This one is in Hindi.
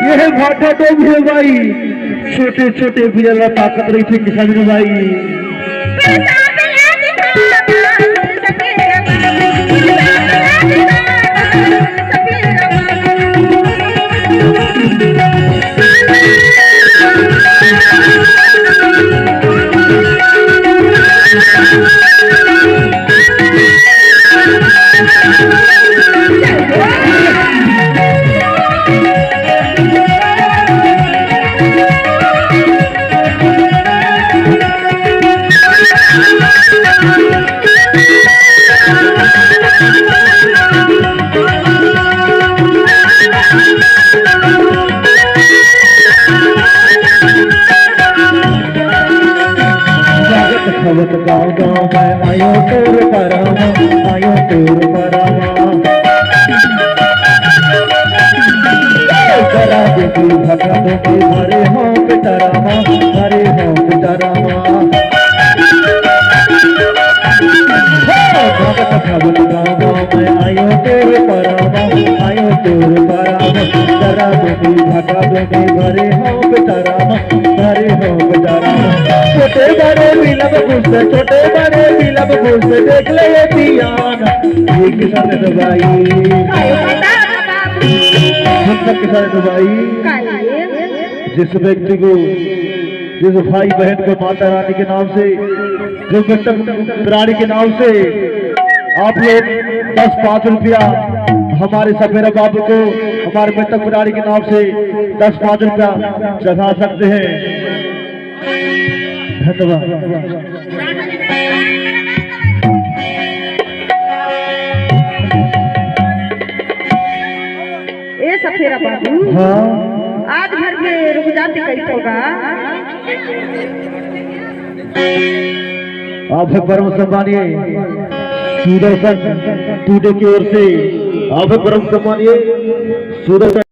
ये भाटा तो भी भाई छोटे छोटे बिजला ताकत रही थी किसान भाई। गाँव गाँव में आयो तोर परामा, आयो तोर परामा। करा देखी भगा देखी भरे हों पितरामा, भरे हों पितरामा। भगत भगत गाँव गाँव में आयो तोर परामा, आयो तोर परामा। करा देखी भगा देखी भरे हों पितरामा, भरे हों पितरामा। छोटे बड़े बिलब घुस, छोटे बड़े बिलब घुस, देख ले ये पियाना ये किसान दवाई, हम सब किसान दवाई। जिस व्यक्ति को, जिस भाई बहन को माता रानी के नाम से, जो मृतक प्राणी के नाम से आप लोग 10-5 रुपया हमारे सपेरा बाबू को, हमारे मृतक प्राणी के नाम से 10-5 रुपया चढ़ा सकते हैं। धन्यवाद। ए सफेरा बाबू, हाँ आज घर में रुक जाते कैसे होगा? आप परम सम्मानीय सुदर्शन टूडे की ओर से आप परम सम्मानीय सुदर्शन